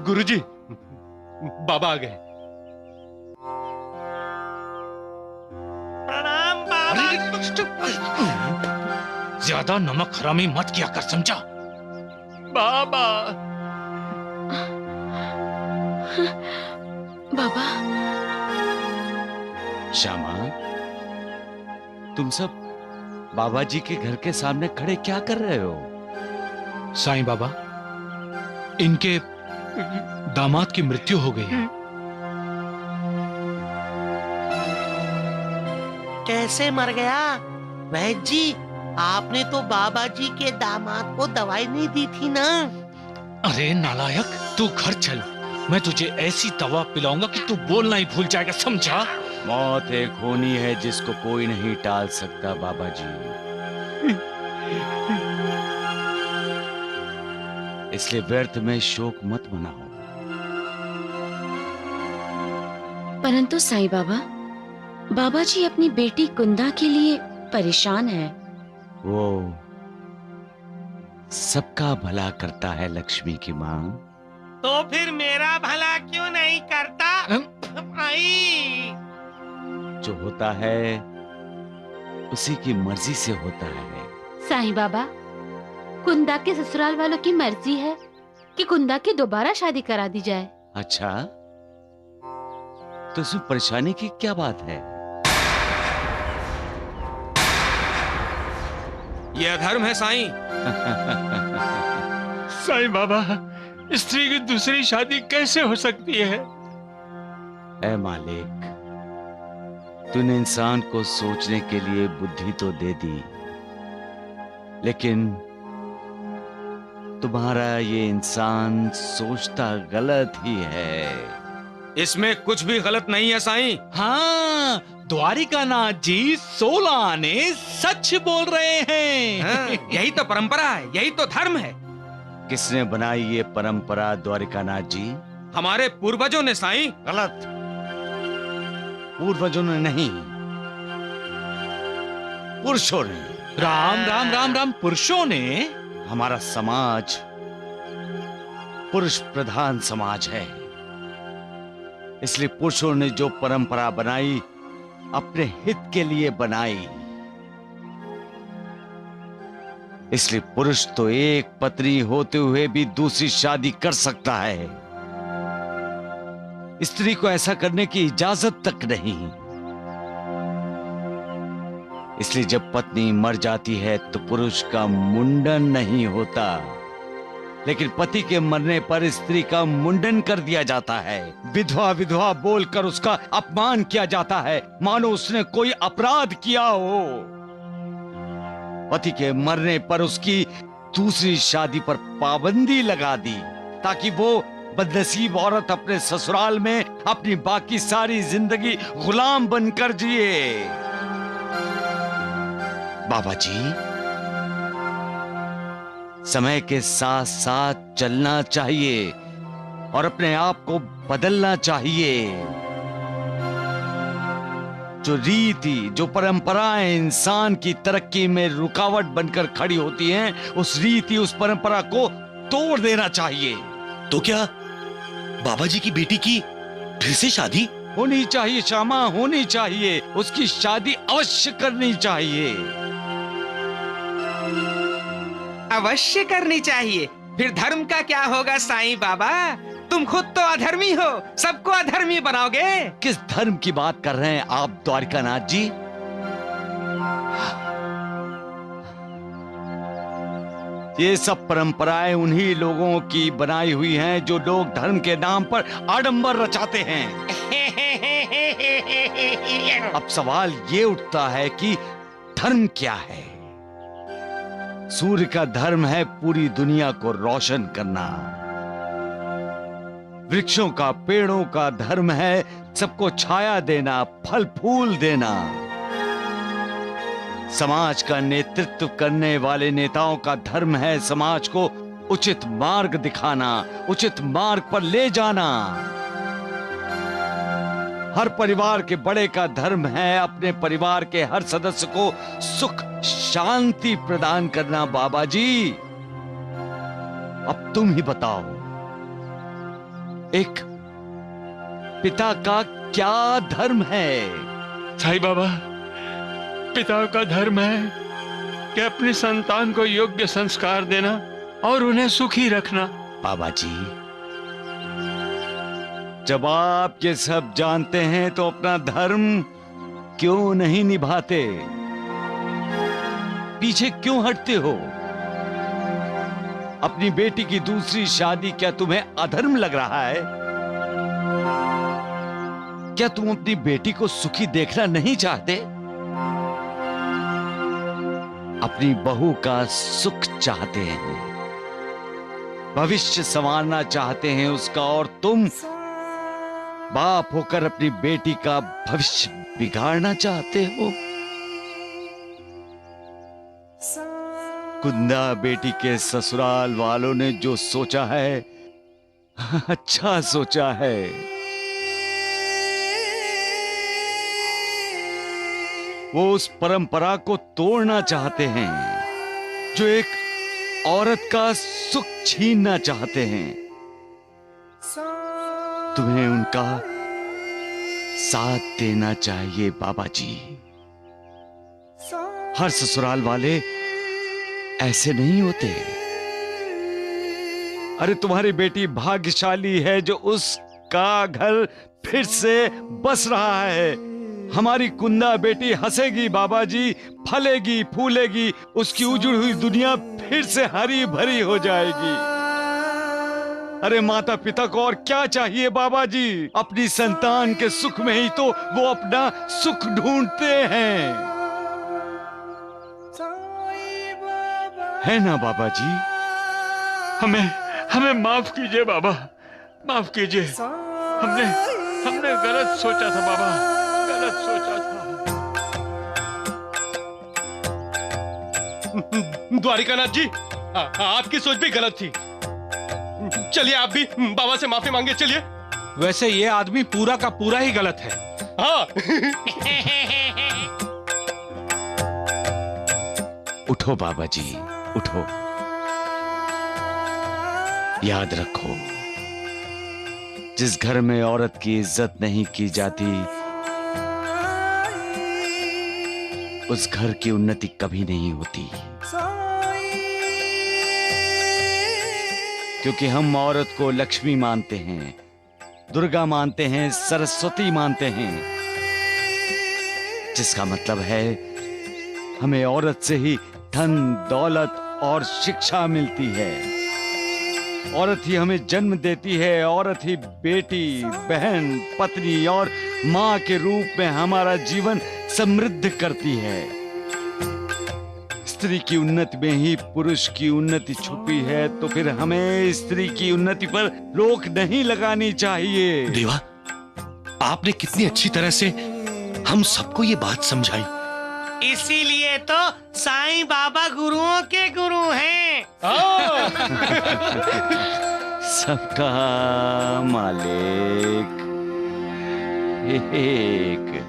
गुरुजी, बाबा आ गए। प्रणाम बाबा। ज्यादा नमक हरामी मत किया कर, समझा? बाबा। बाबा। श्यामा, तुम सब बाबा जी के घर के सामने खड़े क्या कर रहे हो? साईं बाबा, इनके दामाद की मृत्यु हो गई है। कैसे मर गया? वैद्य जी, आपने तो बाबा जी के दामाद को दवाई नहीं दी थी ना? अरे नालायक, तू घर चल, मैं तुझे ऐसी दवा पिलाऊंगा कि तू बोलना ही भूल जाएगा, समझा? मौत एक होनी है जिसको कोई नहीं टाल सकता बाबा जी, इसलिए व्यर्थ में शोक मत मनाओ। परंतु साईं बाबा, बाबा जी अपनी बेटी कुंदा के लिए परेशान हैं। वो सबका भला करता है लक्ष्मी की माँ। तो फिर मेरा भला क्यों नहीं करता? आई। जो होता है उसी की मर्जी से होता है। साईं बाबा, कुंदा के ससुराल वालों की मर्जी है कि कुंदा की दोबारा शादी करा दी जाए। अच्छा, तो इसमें परेशानी की क्या बात है? यह अधर्म है साईं। साईं बाबा, स्त्री की दूसरी शादी कैसे हो सकती है? ऐ मालिक, तूने इंसान को सोचने के लिए बुद्धि तो दे दी, लेकिन तुम्हारा ये इंसान सोचता गलत ही है। इसमें कुछ भी गलत नहीं है साईं। हाँ, द्वारिकानाथ जी 16 आने सच बोल रहे हैं। हाँ, यही तो परंपरा है, यही तो धर्म है। किसने बनाई ये परंपरा द्वारिकानाथ जी? हमारे पूर्वजों ने साईं। गलत, पूर्वजों ने नहीं, पुरुषों ने। राम राम राम राम, पुरुषों ने? हमारा समाज पुरुष प्रधान समाज है, इसलिए पुरुषों ने जो परंपरा बनाई अपने हित के लिए बनाई। इसलिए पुरुष तो एक पत्नी होते हुए भी दूसरी शादी कर सकता है, स्त्री को ऐसा करने की इजाजत तक नहीं। इसलिए जब पत्नी मर जाती है तो पुरुष का मुंडन नहीं होता, लेकिन पति के मरने पर स्त्री का मुंडन कर दिया जाता है। विधवा विधवा बोलकर उसका अपमान किया जाता है, मानो उसने कोई अपराध किया हो। पति के मरने पर उसकी दूसरी शादी पर पाबंदी लगा दी, ताकि वो बदनसीब औरत अपने ससुराल में अपनी बाकी सारी जिंदगी गुलाम बनकर जिए। बाबा जी, समय के साथ साथ चलना चाहिए और अपने आप को बदलना चाहिए। जो रीति, जो परंपराएं इंसान की तरक्की में रुकावट बनकर खड़ी होती हैं, उस रीति, उस परंपरा को तोड़ देना चाहिए। तो क्या बाबा जी की बेटी की फिर से शादी होनी चाहिए श्यामा, होनी चाहिए। उसकी शादी अवश्य करनी चाहिए। अवश्य करनी चाहिए। फिर धर्म का क्या होगा साईं बाबा? तुम खुद तो अधर्मी हो, सबको अधर्मी बनाओगे। किस धर्म की बात कर रहे हैं आप द्वारिकानाथ जी? ये सब परंपराएं उन्हीं लोगों की बनाई हुई हैं जो लोग धर्म के नाम पर आडंबर रचाते हैं। अब सवाल ये उठता है कि धर्म क्या है? सूर्य का धर्म है पूरी दुनिया को रोशन करना। वृक्षों का, पेड़ों का धर्म है सबको छाया देना, फल फूल देना। समाज का नेतृत्व करने वाले नेताओं का धर्म है समाज को उचित मार्ग दिखाना, उचित मार्ग पर ले जाना। हर परिवार के बड़े का धर्म है अपने परिवार के हर सदस्य को सुख शांति प्रदान करना। बाबा जी, अब तुम ही बताओ, एक पिता का क्या धर्म है? साईं बाबा, पिता का धर्म है कि अपनी संतान को योग्य संस्कार देना और उन्हें सुखी रखना। बाबा जी, जब आप ये सब जानते हैं तो अपना धर्म क्यों नहीं निभाते? पीछे क्यों हटते हो? अपनी बेटी की दूसरी शादी क्या तुम्हें अधर्म लग रहा है? क्या तुम अपनी बेटी को सुखी देखना नहीं चाहते? अपनी बहू का सुख चाहते हैं, भविष्य संवारना चाहते हैं उसका, और तुम बाप होकर अपनी बेटी का भविष्य बिगाड़ना चाहते हो। कुंदा बेटी के ससुराल वालों ने जो सोचा है, अच्छा सोचा है। वो उस परंपरा को तोड़ना चाहते हैं जो एक औरत का सुख छीनना चाहते हैं। तुम्हें उनका साथ देना चाहिए बाबा जी। हर ससुराल वाले ऐसे नहीं होते। अरे तुम्हारी बेटी भाग्यशाली है जो उसका घर फिर से बस रहा है। हमारी कुंदा बेटी हंसेगी बाबा जी, फलेगी फूलेगी, उसकी उजड़ी हुई दुनिया फिर से हरी भरी हो जाएगी। अरे माता पिता को और क्या चाहिए बाबा जी? अपनी संतान के सुख में ही तो वो अपना सुख ढूंढते हैं, है ना बाबा जी? हमें माफ कीजिए बाबा, माफ कीजिए। हमने गलत सोचा था बाबा, गलत सोचा था। द्वारिकानाथ जी, आपकी सोच भी गलत थी। चलिए आप भी बाबा से माफी मांगे, चलिए। वैसे ये आदमी पूरा का पूरा ही गलत है। हाँ। उठो बाबा जी, उठो। याद रखो, जिस घर में औरत की इज्जत नहीं की जाती, उस घर की उन्नति कभी नहीं होती। क्योंकि हम औरत को लक्ष्मी मानते हैं, दुर्गा मानते हैं, सरस्वती मानते हैं, जिसका मतलब है हमें औरत से ही धन, दौलत और शिक्षा मिलती है। औरत ही हमें जन्म देती है, औरत ही बेटी, बहन, पत्नी और मां के रूप में हमारा जीवन समृद्ध करती है। स्त्री की उन्नति में ही पुरुष की उन्नति छुपी है, तो फिर हमें स्त्री की उन्नति पर रोक नहीं लगानी चाहिए। देवा, आपने कितनी अच्छी तरह से हम सबको ये बात समझाई। इसीलिए तो साईं बाबा गुरुओं के गुरु हैं। सबका मालिक एक।